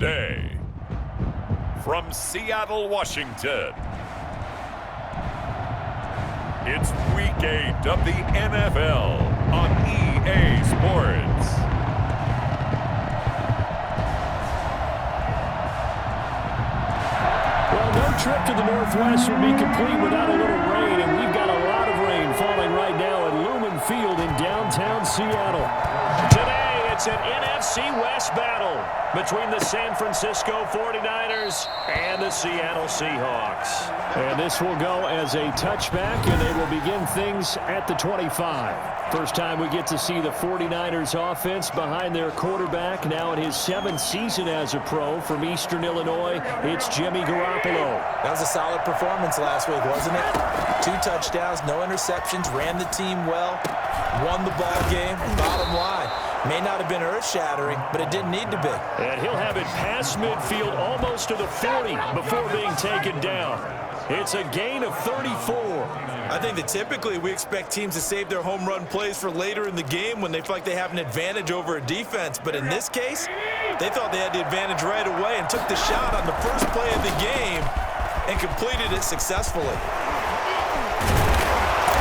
Thursday, from Seattle, Washington, it's Week 8 of the NFL on EA Sports. Well, no trip to the Northwest would be complete without a little rain, and we've got a lot of rain falling right now at Lumen Field in downtown Seattle. Today, it's an NFC West battle between the San Francisco 49ers and the Seattle Seahawks. And this will go as a touchback, and they will begin things at the 25. First time we get to see the 49ers offense behind their quarterback, now in his 7th season as a pro from Eastern Illinois. It's Jimmy Garoppolo. That was a solid performance last week, wasn't it? 2 touchdowns, no interceptions, ran the team well, won the ball game. Bottom line, may not have been earth-shattering, but it didn't need to be. And he'll have it past midfield almost to the 40 before being taken down. It's a gain of 34. I think that typically we expect teams to save their home run plays for later in the game when they feel like they have an advantage over a defense. But in this case, they thought they had the advantage right away and took the shot on the first play of the game and completed it successfully.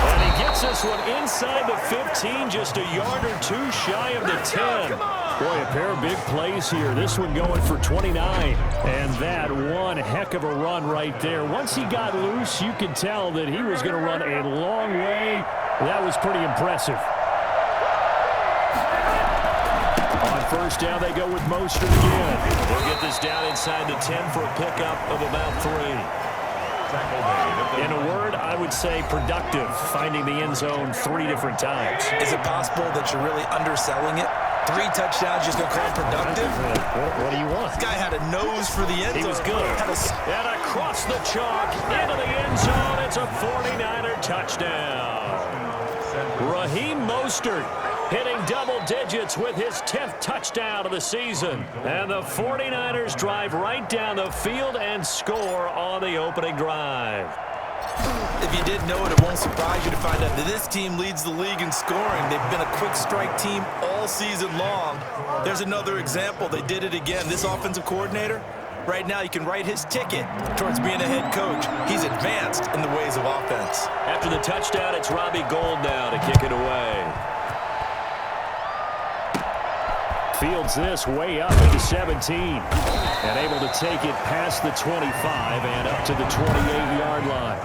And he gets this one inside the 15, just a yard or 2 shy of the 10. Boy, a pair of big plays here. This one going for 29. And that one heck of a run right there. Once he got loose, you could tell that he was going to run a long way. That was pretty impressive. On first down, they go with Mostert again. They'll get this down inside the 10 for a pickup of about 3. In a word, I would say productive, finding the end zone 3 different times. Is it possible that you're really underselling it? 3 touchdowns, just going to call him productive? What do you want? This guy had a nose for the end zone. He was good. And across the chalk, into the end zone, it's a 49er touchdown. Raheem Mostert hitting double digits with his 10th touchdown of the season. And the 49ers drive right down the field and score on the opening drive. If you didn't know it, it won't surprise you to find out that this team leads the league in scoring. They've been a quick strike team all season long. There's another example. They did it again. This offensive coordinator, right now, you can write his ticket towards being a head coach. He's advanced in the ways of offense. After the touchdown, it's Robbie Gould now to kick it away. Fields this way up at the 17. And able to take it past the 25 and up to the 28-yard line.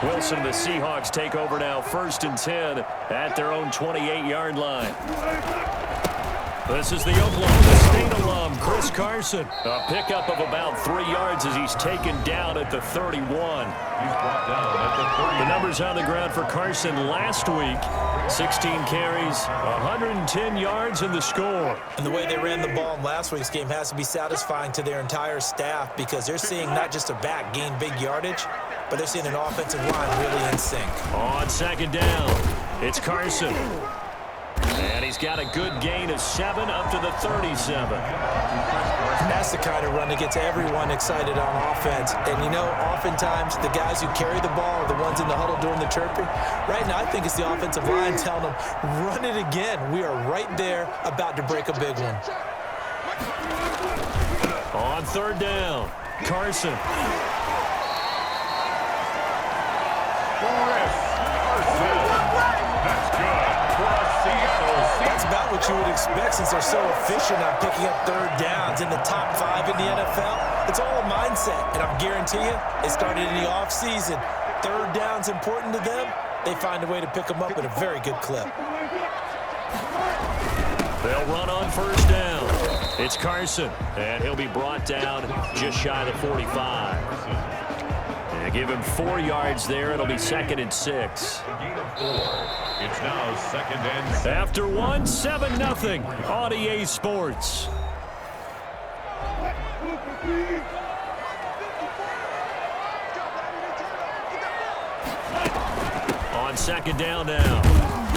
Wilson, the Seahawks take over now 1st and 10 at their own 28-yard line. This is the Oklahoma State alum, Chris Carson. A pickup of about 3 yards as he's taken down at the 31. The numbers on the ground for Carson last week. 16 carries, 110 yards in the score. And the way they ran the ball in last week's game has to be satisfying to their entire staff because they're seeing not just a back gain big yardage, but they're seeing an offensive line really in sync. On 2nd down, it's Carson. And he's got a good gain of 7 up to the 37. That's the kind of run that gets everyone excited on offense. And, you know, oftentimes the guys who carry the ball are the ones in the huddle doing the chirping. Right now, I think it's the offensive line telling them, run it again. We are right there about to break a big one. On 3rd down, Carson. That's about what you would expect since they're so efficient on picking up 3rd downs in the top 5 in the NFL. It's all a mindset, and I guarantee you, it started in the offseason. 3rd down's important to them. They find a way to pick them up at a very good clip. They'll run on 1st down. It's Carson, and he'll be brought down just shy of the 45. And give him 4 yards there. It'll be 2nd and 6. It's now 2nd and 6. After 1, 7-0 on EA Sports. On 2nd down now,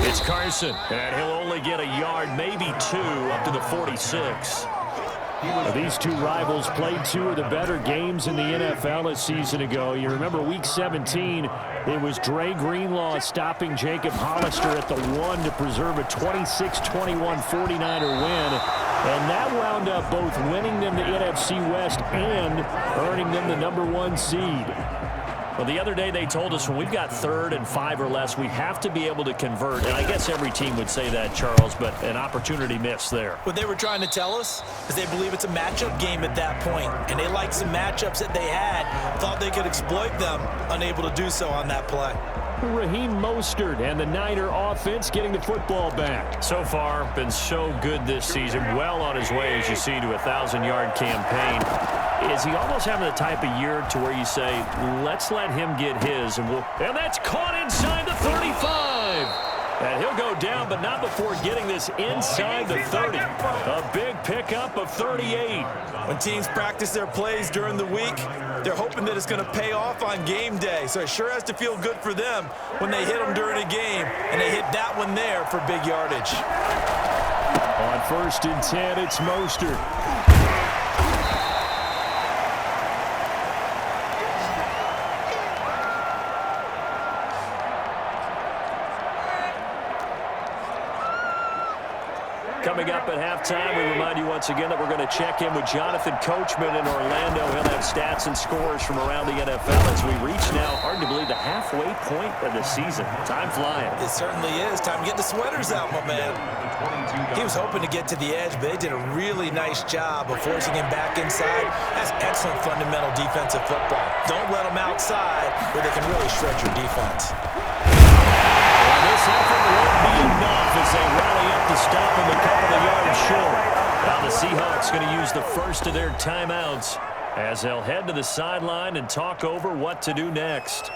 it's Carson, and he'll only get a yard, maybe 2, up to the 46. These two rivals played 2 of the better games in the NFL a season ago. You remember Week 17, it was Dre Greenlaw stopping Jacob Hollister at the 1 to preserve a 26-21 49er win. And that wound up both winning them the NFC West and earning them the #1 seed. Well, the other day they told us when we've got 3rd and 5 or less, we have to be able to convert. And I guess every team would say that, Charles, but an opportunity missed there. What they were trying to tell us is they believe it's a matchup game at that point, and they liked some matchups that they had, thought they could exploit them, unable to do so on that play. Raheem Mostert and the Niner offense getting the football back. So far, been so good this season. Well on his way, as you see, to a 1,000-yard campaign. Is he almost having the type of year to where you say, let's let him get his, and that's caught inside the 35. And he'll go down, but not before getting this inside the 30. A big pickup of 38. When teams practice their plays during the week, they're hoping that it's going to pay off on game day. So it sure has to feel good for them when they hit them during a game, and they hit that one there for big yardage. On 1st and 10, it's Mostert. Coming up at halftime, we remind you once again that we're going to check in with Jonathan Coachman in Orlando. He'll have stats and scores from around the NFL as we reach now, hard to believe, the halfway point of the season. Time flying. It certainly is. Time to get the sweaters out, my man. He was hoping to get to the edge, but they did a really nice job of forcing him back inside. That's excellent fundamental defensive football. Don't let them outside where they can really shred your defense. This effort won't be enough as they rally up to stop him a couple of yards short. Now the Seahawks going to use the first of their timeouts as they'll head to the sideline and talk over what to do next.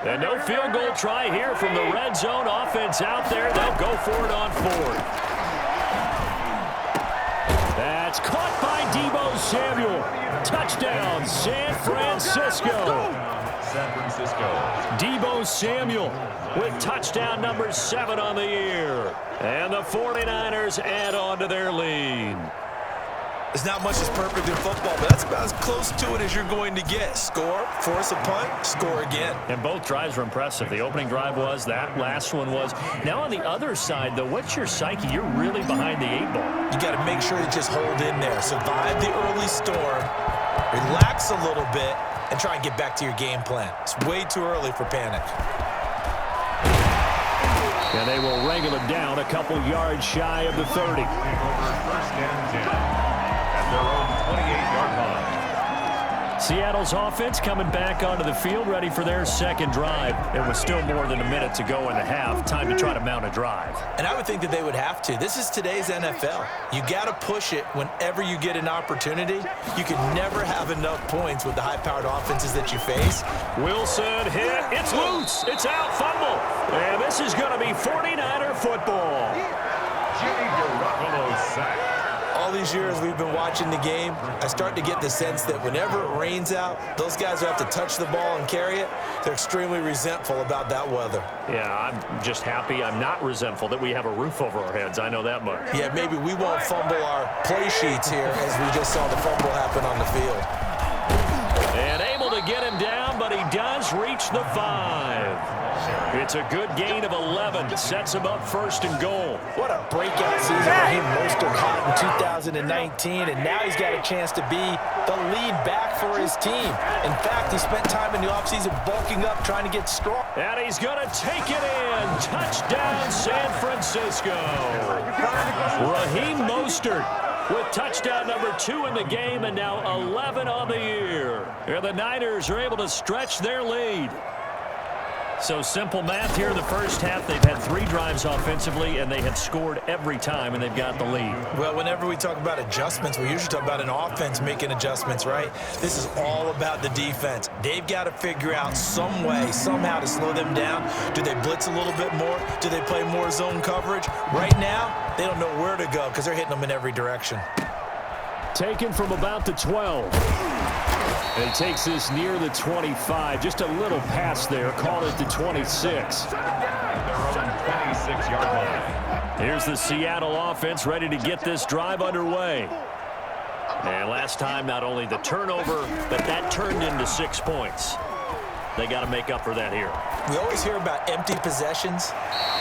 And no field goal try here from the red zone. Offense out there. They'll go for it on 4th. That's caught by Deebo Samuel. Touchdown, San Francisco. Deebo Samuel with touchdown number 7 on the year. And the 49ers add on to their lead. There's not much that's perfect in football, but that's about as close to it as you're going to get. Score, force a punt, score again. And both drives were impressive. The opening drive was, that last one was. Now on the other side, though, what's your psyche? You're really behind the 8 ball. You got to make sure to just hold in there. Survive the early storm, relax a little bit, and try and get back to your game plan. It's way too early for panic. And they will wrangle it down a couple yards shy of the 30. First and 10. Their own 28-yard line. Seattle's offense coming back onto the field, ready for their second drive. It was still more than a minute to go in the half. Time to try to mount a drive. And I would think that they would have to. This is today's NFL. You got to push it whenever you get an opportunity. You can never have enough points with the high-powered offenses that you face. Wilson hit. It's loose. It's out. Fumble. And this is going to be 49er football. Jimmy Garoppolo sacked. All these years we've been watching the game, I start to get the sense that whenever it rains out, those guys who have to touch the ball and carry it, they're extremely resentful about that weather. Yeah, I'm just happy I'm not resentful that we have a roof over our heads. I know that much. Yeah, maybe we won't fumble our play sheets here as we just saw the fumble happen on the field. And able to get him down, but he does reach the 5. It's a good gain of 11. Sets him up 1st and goal. What a breakout season Raheem Mostert had in 2019, and now he's got a chance to be the lead back for his team. In fact, he spent time in the offseason bulking up, trying to get strong. And he's going to take it in. Touchdown, San Francisco. Raheem Mostert with touchdown number 2 in the game, and now 11 on the year. And the Niners are able to stretch their lead. So simple math here in the first half. They've had 3 drives offensively, and they have scored every time, and they've got the lead. Well, whenever we talk about adjustments, we usually talk about an offense making adjustments, right? This is all about the defense. They've got to figure out some way, somehow to slow them down. Do they blitz a little bit more? Do they play more zone coverage? Right now, they don't know where to go because they're hitting them in every direction. Taken from about the 12. And he takes this near the 25. Just a little pass there. Call it the 26. Their own 26-yard line. Here's the Seattle offense ready to get this drive underway. And last time, not only the turnover, but that turned into 6 points. They got to make up for that here. We always hear about empty possessions,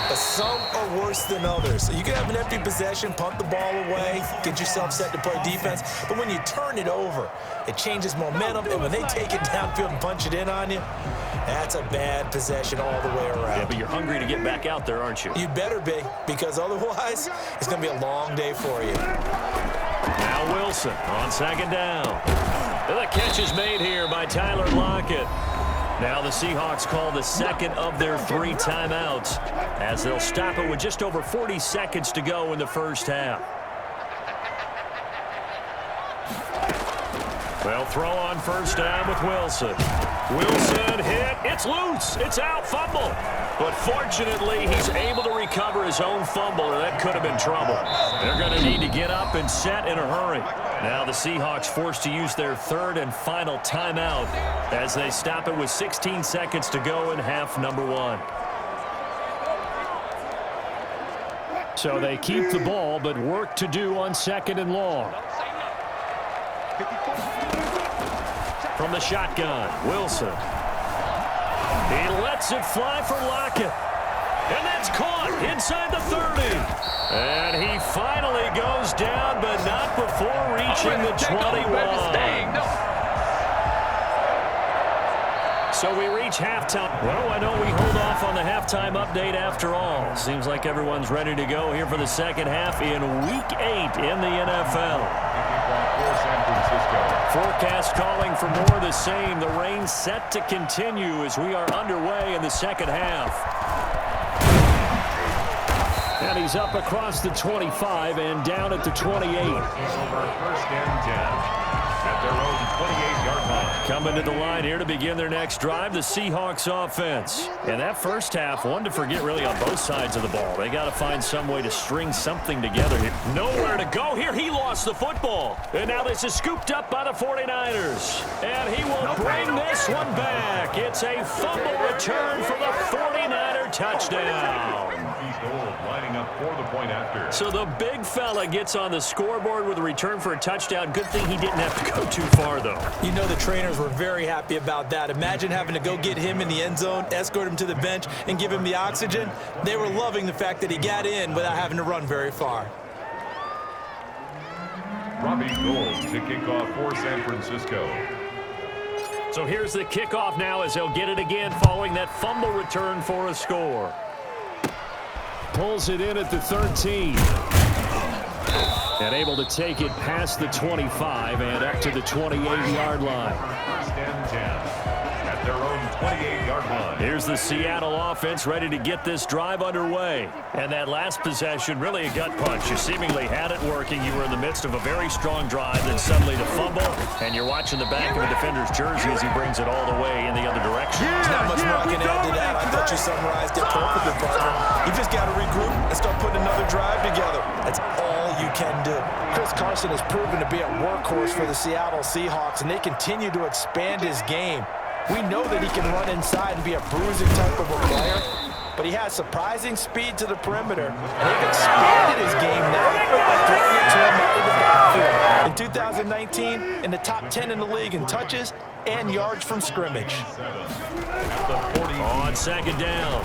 but some are worse than others. So you can have an empty possession, punt the ball away, get yourself set to play defense. But when you turn it over, it changes momentum. And when they take it downfield and punch it in on you, that's a bad possession all the way around. Yeah, but you're hungry to get back out there, aren't you? You better be, because otherwise, it's going to be a long day for you. Now Wilson on second down. And the catch is made here by Tyler Lockett. Now the Seahawks call the second of their 3 timeouts as they'll stop it with just over 40 seconds to go in the first half. They'll throw on first down with Wilson. Wilson hit. It's loose. It's out. Fumble. But fortunately, he's able to recover his own fumble, or that could have been trouble. They're going to need to get up and set in a hurry. Now the Seahawks forced to use their 3rd and final timeout as they stop it with 16 seconds to go in half number 1. So they keep the ball, but work to do on 2nd and long. From the shotgun, Wilson. He lets it fly for Lockett. And that's caught inside the 30. And he finally goes down, but not before reaching the 21. So we reach halftime. Well, I know we hold off on the halftime update after all. Seems like everyone's ready to go here for the second half in Week 8 in the NFL. Forecast calling for more of the same. The rain set to continue as we are underway in the second half. And he's up across the 25 and down at the 28. Over 1st and 10 at their own 28-yard line. Coming to the line here to begin their next drive, the Seahawks offense. And that first half, one to forget really on both sides of the ball. They got to find some way to string something together here. Nowhere to go here. He lost the football. And now this is scooped up by the 49ers. And he will bring this one back. It's a fumble return for the 49er touchdown. Lining up for the point after. So the big fella gets on the scoreboard with a return for a touchdown. Good thing he didn't have to go too far, though. You know the trainers were very happy about that. Imagine having to go get him in the end zone, escort him to the bench, and give him the oxygen. They were loving the fact that he got in without having to run very far. Robbie Gould to kick off for San Francisco. So here's the kickoff now as they'll get it again following that fumble return for a score. Pulls it in at the 13. And able to take it past the 25 and up to the 28-yard line. 1st and 10 at their own 28-yard line. Here's the Seattle offense ready to get this drive underway. And that last possession, really a gut punch. You seemingly had it working. You were in the midst of a very strong drive, then suddenly the fumble, and you're watching the back of a defender's jersey as he brings it all the way in the other direction. There's not much more I can add to that. I thought you summarized it perfectly, partner. You just got to regroup and start putting another drive together. That's all you can do. Chris Carson has proven to be a workhorse for the Seattle Seahawks, and they continue to expand his game. We know that he can run inside and be a bruising type of a player, but he has surprising speed to the perimeter, and they've expanded his game now by throwing it to him out of the backfield. In 2019, in the top 10 in the league in touches and yards from scrimmage. On second down,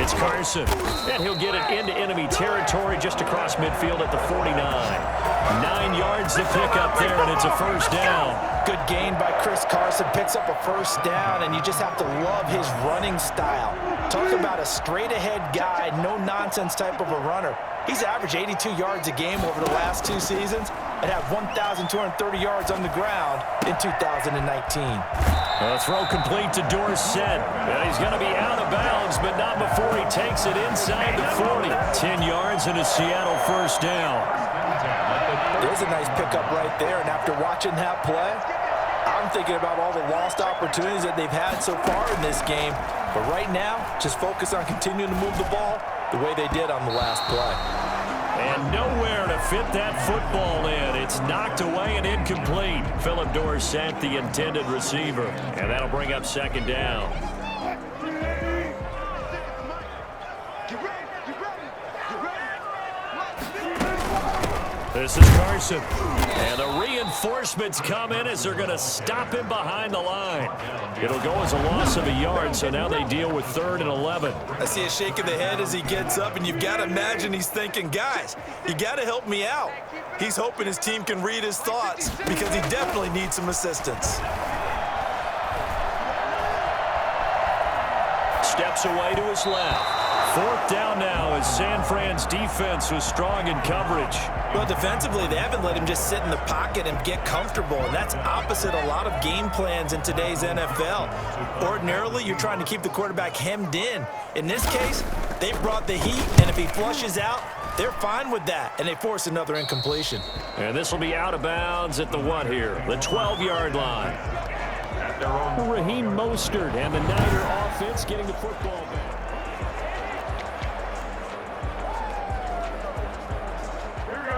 it's Carson, and he'll get it into enemy territory just across midfield at the 49. 9 yards to pick up there, and it's a first down. Good gain by Chris Carson, picks up a first down, and you just have to love his running style. Talk about a straight-ahead guy, no-nonsense type of a runner. He's averaged 82 yards a game over the last 2 seasons and had 1,230 yards on the ground in 2019. A throw complete to Dorsett. And he's going to be out of bounds, but not before he takes it inside the 40. 10 yards and a Seattle first down. There's a nice pickup right there, and after watching that play, I'm thinking about all the lost opportunities that they've had so far in this game. But right now, just focus on continuing to move the ball the way they did on the last play. And nowhere to fit that football in. It's knocked away and incomplete. Philip Dorsett, the intended receiver. And that'll bring up second down. This is Carson. And the reinforcements come in as they're going to stop him behind the line. It'll go as a loss of a yard, so now they deal with 3rd and 11. I see a shake of the head as he gets up, and you've got to imagine he's thinking, guys, you got to help me out. He's hoping his team can read his thoughts because he definitely needs some assistance. Steps away to his left. 4th down now as San Fran's defense was strong in coverage. Well, defensively, they haven't let him just sit in the pocket and get comfortable, and that's opposite a lot of game plans in today's NFL. Ordinarily, you're trying to keep the quarterback hemmed in. In this case, they brought the heat, and if he flushes out, they're fine with that, and they force another incompletion. And this will be out of bounds at the what here? The 12-yard line. Raheem Mostert and the Niner offense getting the football back.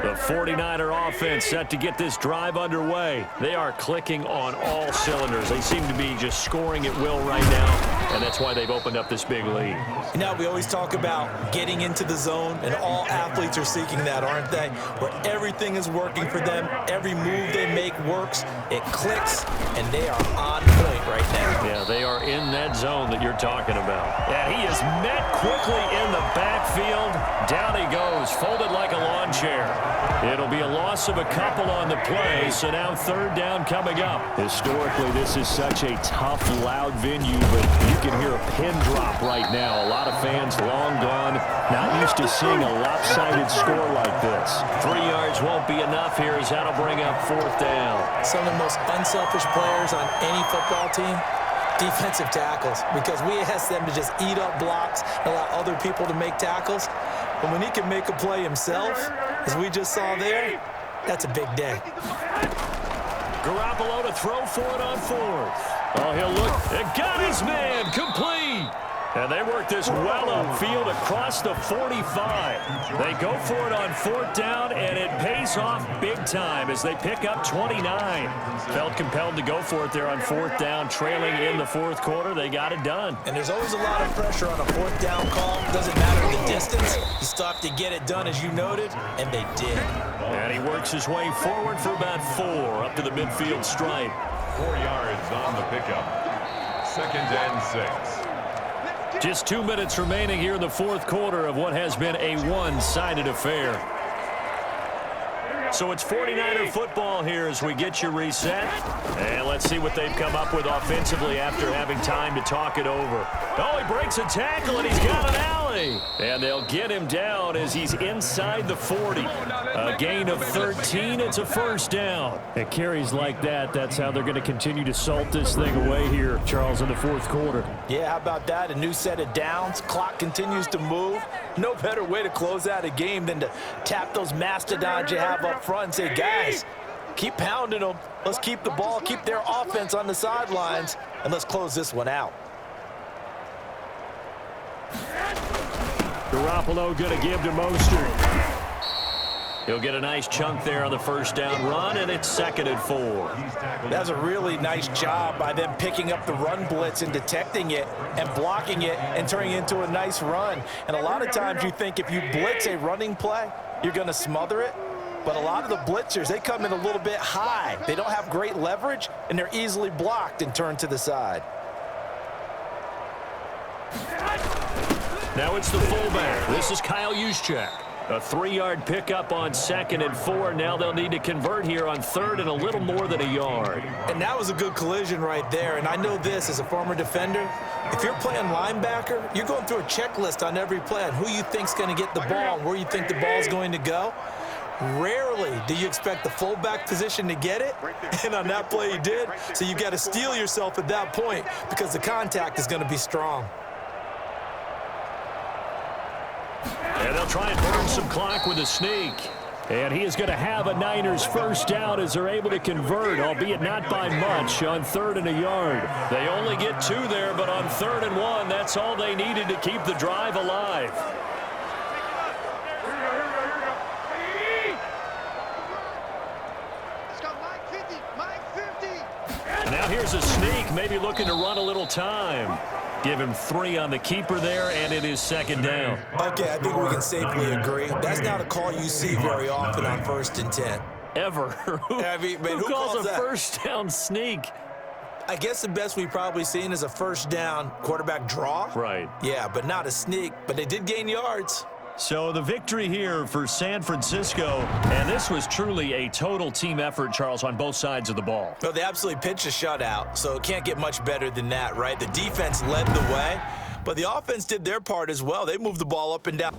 The 49er offense set to get this drive underway. They are clicking on all cylinders. They seem to be just scoring at will right now, and that's why they've opened up this big lead. Now, we always talk about getting into the zone, and all athletes are seeking that, aren't they? Where everything is working for them, every move they make works, it clicks, and they are on point right now. Yeah, they are in that zone that you're talking about. And he is met quickly in the backfield. Down he goes, folded like a lawn chair. It'll be a loss of a couple on the play, so now 3rd down coming up. Historically, this is such a tough, loud venue, but you can hear a pin drop right now. A lot of fans long gone, not used to seeing a lopsided score like this. 3 yards won't be enough here as that'll bring up 4th down. Some of the most unselfish players on any football team, defensive tackles, because we ask them to just eat up blocks and allow other people to make tackles. But when he can make a play himself, as we just saw there, that's a big day. Garoppolo to throw for it on 4th. Oh, he'll look. It got his man. Complete. And they work this well upfield across the 45. They go for it on 4th down, and it pays off big time as they pick up 29. Felt compelled to go for it there on 4th down, trailing in the 4th quarter. They got it done. And there's always a lot of pressure on a 4th down call. Doesn't matter the distance. You still have to get it done, as you noted, and they did. And he works his way forward for about 4 up to the midfield stripe. 4 yards on the pickup. 2nd and 6. Just 2 minutes remaining here in the 4th quarter of what has been a one-sided affair. So it's 49er football here as we get you reset. And let's see what they've come up with offensively after having time to talk it over. Oh, he breaks a tackle, and he's got an alley. And they'll get him down as he's inside the 40. A gain of 13. It's a 1st down. At carries like that, that's how they're going to continue to salt this thing away here, Charles, in the 4th quarter. Yeah, how about that? A new set of downs. Clock continues to move. No better way to close out a game than to tap those mastodons you have up front and say, guys, keep pounding them. Let's keep the ball, keep their offense on the sidelines, and let's close this one out. Garoppolo going to give to Mostert. He'll get a nice chunk there on the 1st down run, and it's 2nd and 4. That's a really nice job by them picking up the run blitz and detecting it and blocking it and turning it into a nice run. And a lot of times you think if you blitz a running play, you're going to smother it. But a lot of the blitzers, they come in a little bit high. They don't have great leverage, and they're easily blocked and turned to the side. Now it's the fullback. This is Kyle Juszczyk. A 3-yard pickup on 2nd and 4. Now they'll need to convert here on 3rd and a little more than a yard. And that was a good collision right there. And I know this as a former defender. If you're playing linebacker, you're going through a checklist on every play on who you think's going to get the ball and where you think the ball's going to go. Rarely do you expect the fullback position to get it, and on that play he did. So you got to steel yourself at that point because the contact is going to be strong. And they'll try and burn some clock with a sneak. And he is going to have a Niners 1st down as they're able to convert, albeit not by much, on 3rd and a yard. They only get 2 there, but on 3rd and 1, that's all they needed to keep the drive alive. Now here's a sneak, maybe looking to run a little time. Give him 3 on the keeper there, and it is second down. Okay, I think we can safely agree. That's not a call you see very often on 1st and 10. Ever. Who calls a that? first down sneak? I guess the best we've probably seen is a first down quarterback draw. Right. Yeah, but not a sneak. But they did gain yards. So the victory here for San Francisco. And this was truly a total team effort, Charles, on both sides of the ball. Well, they absolutely pitched a shutout, so it can't get much better than that, right? The defense led the way, but the offense did their part as well. They moved the ball up and down.